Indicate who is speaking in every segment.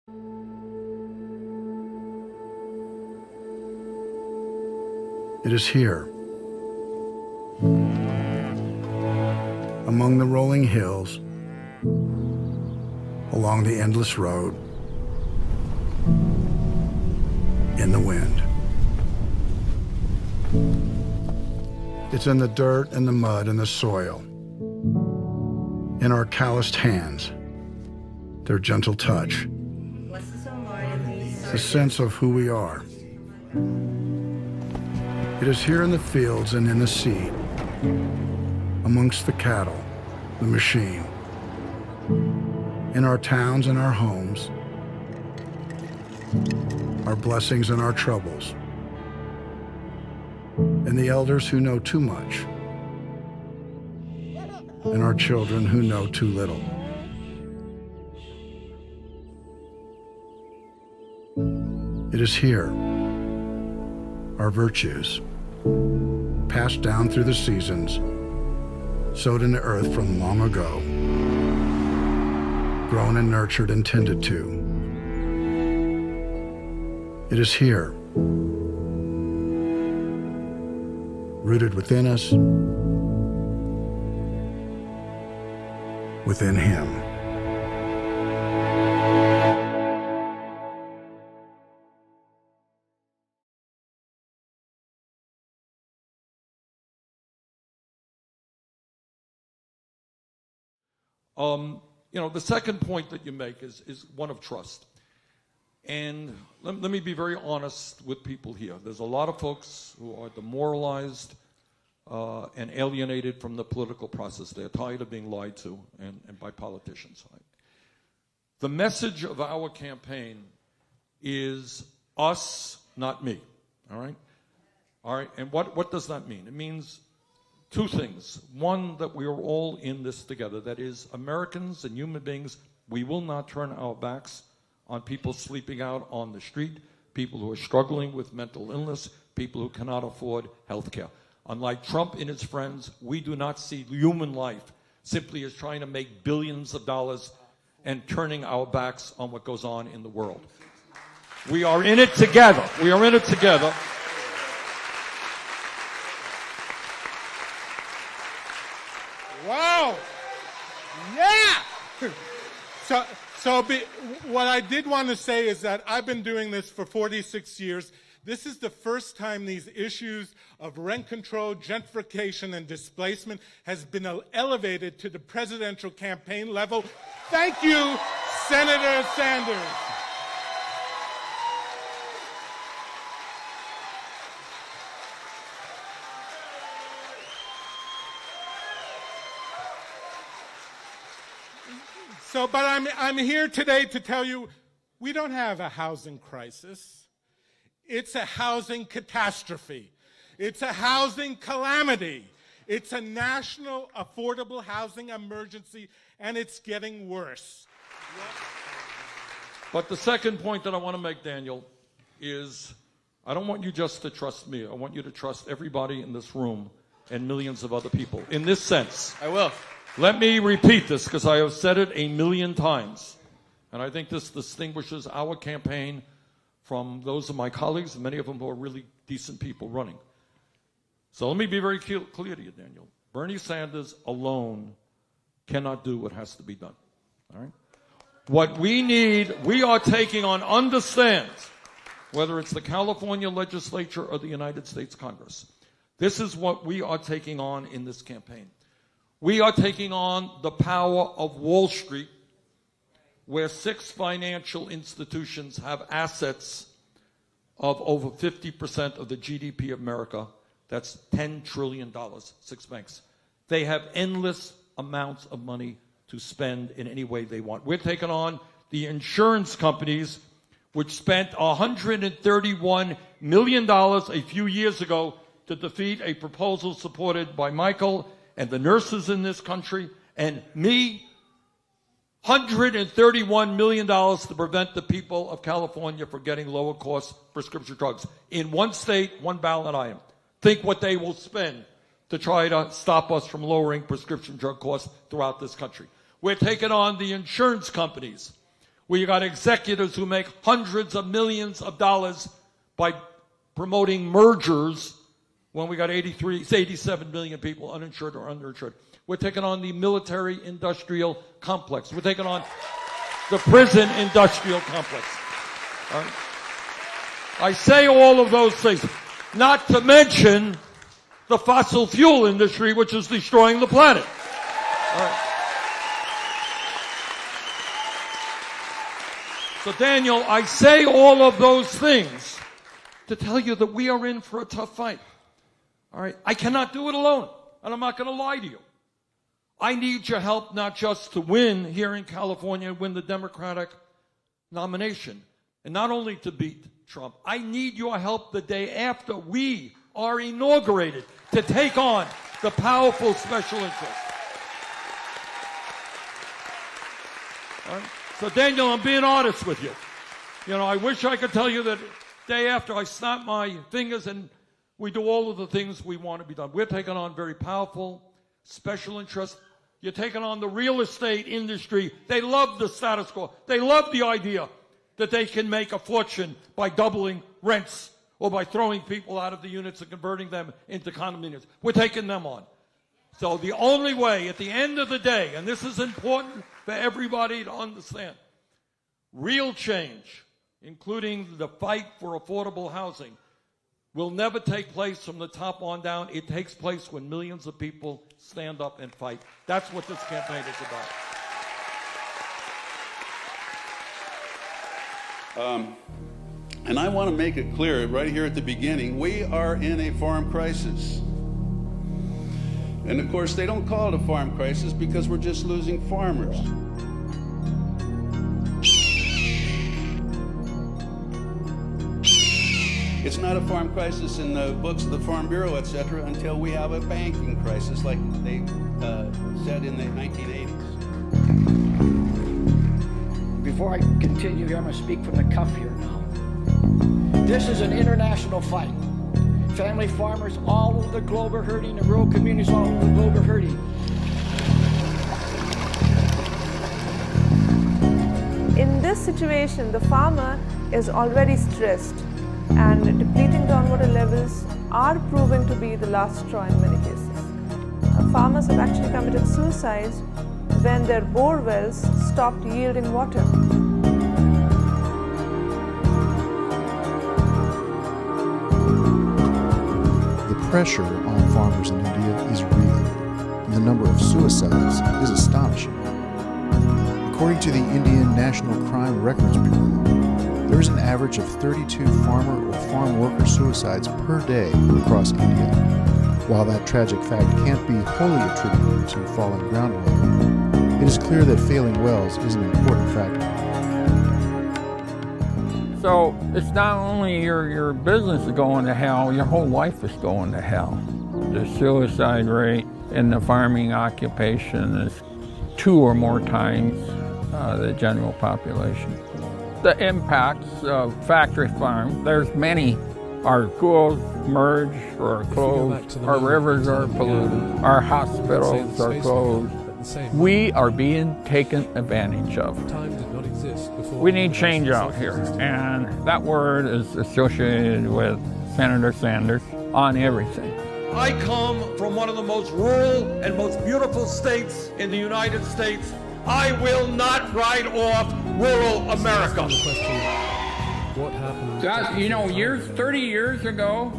Speaker 1: It is here, among the rolling hills, along the endless road, in the wind. It's in the dirt and the mud and the soil, in our calloused hands, their gentle touch, the sense of who we are. It is here in the fields and in the seed, amongst the cattle, the machine, in our towns and our homes, our blessings and our troubles, and the elders who know too much, and our children who know too little. It is here, our virtues, passed down through the seasons, sowed in the earth from long ago, grown and nurtured and tended to. It is here, rooted within us, within Him.
Speaker 2: The second point that you make is one of trust. And let me be very honest with people here. There's a lot of folks who are demoralized and alienated from the political process. They're tired of being lied to and by politicians. Right? The message of our campaign is us, not me. All right? All right. And what does that mean? It means two things. One, that we are all in this together. That is, Americans and human beings, we will not turn our backs on people sleeping out on the street, people who are struggling with mental illness, people who cannot afford health care. Unlike Trump and his friends, we do not see human life simply as trying to make billions of dollars and turning our backs on what goes on in the world. We are in it together. We are in it together.
Speaker 3: Wow! Yeah! What I did want to say is that I've been doing this for 46 years. This is the first time these issues of rent control, gentrification, and displacement has been elevated to the presidential campaign level. Thank you, Senator Sanders. But I'm here today to tell you we don't have a housing crisis. It's a housing catastrophe. It's a housing calamity. It's a national affordable housing emergency, and it's getting worse.
Speaker 2: But the second point that I want to make, Daniel, is I don't want you just to trust me. I want you to trust everybody in this room and millions of other people. In this sense,
Speaker 4: I will.
Speaker 2: Let me repeat this because I have said it a million times. And I think this distinguishes our campaign from those of my colleagues, many of them who are really decent people running. So let me be very clear to you, Daniel. Bernie Sanders alone cannot do what has to be done. All right? What we need, we are taking on, understand, whether it's the California legislature or the United States Congress. This is what we are taking on in this campaign. We are taking on the power of Wall Street, where 6 financial institutions have assets of over 50% of the GDP of America. That's $10 trillion, 6 banks. They have endless amounts of money to spend in any way they want. We're taking on the insurance companies, which spent $131 million a few years ago to defeat a proposal supported by Michael and the nurses in this country and me, $131 million to prevent the people of California from getting lower cost prescription drugs. In one state, one ballot item. Think what they will spend to try to stop us from lowering prescription drug costs throughout this country. We're taking on the insurance companies, where you got executives who make hundreds of millions of dollars by promoting mergers when we got 87 million people uninsured or underinsured. We're taking on the military-industrial complex. We're taking on the prison-industrial complex. All right? I say all of those things, not to mention the fossil fuel industry, which is destroying the planet. All right. So, Daniel, I say all of those things to tell you that we are in for a tough fight. All right? I cannot do it alone, and I'm not going to lie to you. I need your help not just to win here in California, win the Democratic nomination, and not only to beat Trump. I need your help the day after we are inaugurated to take on the powerful special interests. All right? So, Daniel, I'm being honest with you. You know, I wish I could tell you that day after I snap my fingers and we do all of the things we want to be done. We're taking on very powerful special interests. You're taking on the real estate industry. They love the status quo. They love the idea that they can make a fortune by doubling rents or by throwing people out of the units and converting them into condominiums. We're taking them on. So the only way at the end of the day, and this is important for everybody to understand, real change, including the fight for affordable housing, will never take place from the top on down. It takes place when millions of people stand up and fight. That's what this campaign is about.
Speaker 4: And I want to make it clear right here at the beginning, we are in a farm crisis. And of course, they don't call it a farm crisis because we're just losing farmers. It's not a farm crisis in the books of the Farm Bureau, etc., until we have a banking crisis like they said in the 1980s.
Speaker 5: Before I continue here, I'm going to speak from the cuff here now. This is an international fight. Family farmers all over the globe are hurting, and rural communities all over the globe are hurting.
Speaker 6: In this situation, the farmer is already stressed, and depleting groundwater levels are proving to be the last straw in many cases. Farmers have actually committed suicides when their bore wells stopped yielding water.
Speaker 7: The pressure on farmers in India is real, and the number of suicides is astonishing. According to the Indian National Crime Records Bureau, there is an average of 32 farmer or farm worker suicides per day across India. While that tragic fact can't be wholly attributed to falling groundwater, it is clear that failing wells is an important factor.
Speaker 8: So it's not only your business is going to hell, your whole life is going to hell. The suicide rate in the farming occupation is 2 or more times the general population. The impacts of factory farms, there's many. Our schools merge or are closed, our rivers are polluted, our hospitals are closed. We are being taken advantage of. We need change out here, and that word is associated with Senator Sanders on everything.
Speaker 2: I come from one of the most rural and most beautiful states in the United States. I will not write off rural America.
Speaker 9: What happened?
Speaker 8: That, 30 years ago,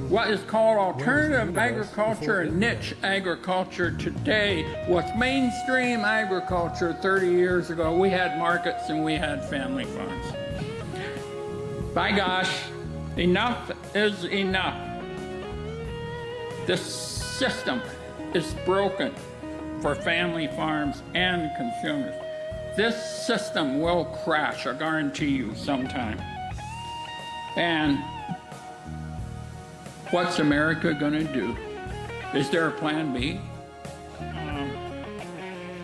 Speaker 8: what is called alternative agriculture and niche agriculture today was mainstream agriculture 30 years ago. We had markets and we had family farms. By gosh, enough is enough. This system is broken for family farms and consumers. This system will crash, I guarantee you, sometime. And what's America gonna do? Is there a plan B?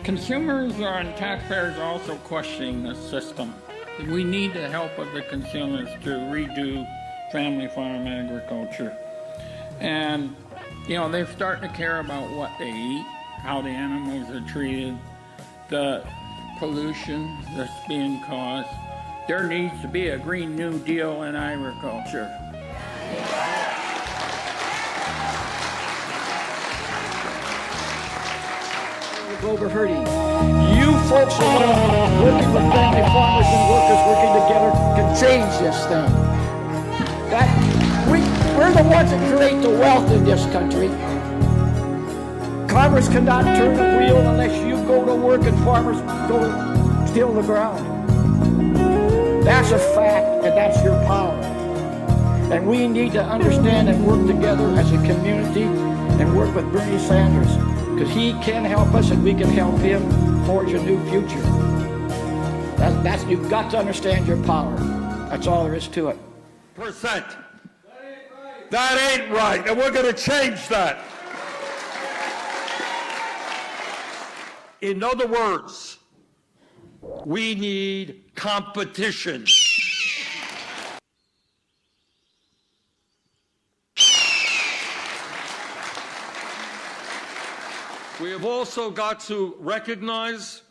Speaker 8: Consumers and taxpayers are also questioning the system. We need the help of the consumers to redo family farm agriculture. And, they're starting to care about what they eat, how the animals are treated, the pollution, the because there needs to be a Green New Deal in agriculture.
Speaker 5: Global hurting. You folks alone, working with family farmers and workers working together, can change this thing. We're the ones that create the wealth in this country. Commerce cannot turn the wheel unless you go to work and farmers go till the ground. That's a fact, and that's your power. And we need to understand and work together as a community and work with Bernie Sanders, because he can help us and we can help him forge a new future. You've got to understand your power. That's all there is to it.
Speaker 2: Percent. That ain't right, and we're going to change that. In other words, we need competition. We have also got to recognize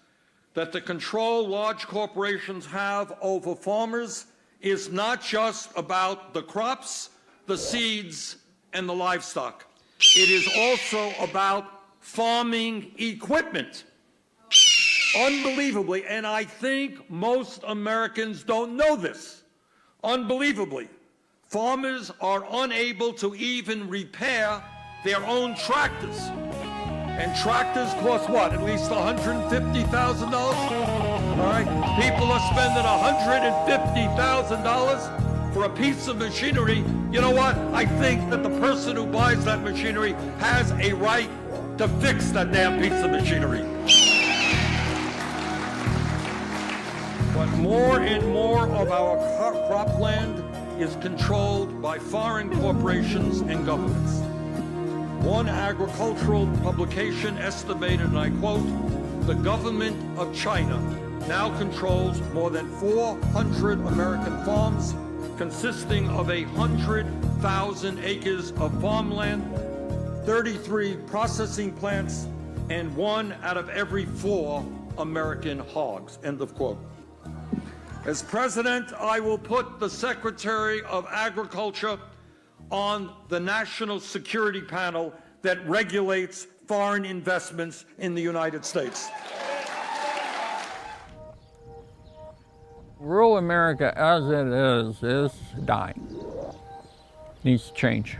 Speaker 2: that the control large corporations have over farmers is not just about the crops, the seeds, and the livestock. It is also about farming equipment. Unbelievably, and I think most Americans don't know this, unbelievably, farmers are unable to even repair their own tractors. And tractors cost what? At least $150,000? All right? People are spending $150,000 for a piece of machinery. You know what? I think that the person who buys that machinery has a right to fix that damn piece of machinery. But more and more of our cropland is controlled by foreign corporations and governments. One agricultural publication estimated, and I quote, the government of China now controls more than 400 American farms, consisting of 100,000 acres of farmland, 33 processing plants, and 1 out of every 4 American hogs, end of quote. As president, I will put the Secretary of Agriculture on the National Security Panel that regulates foreign investments in the United States.
Speaker 8: Rural America as it is dying. Needs to change.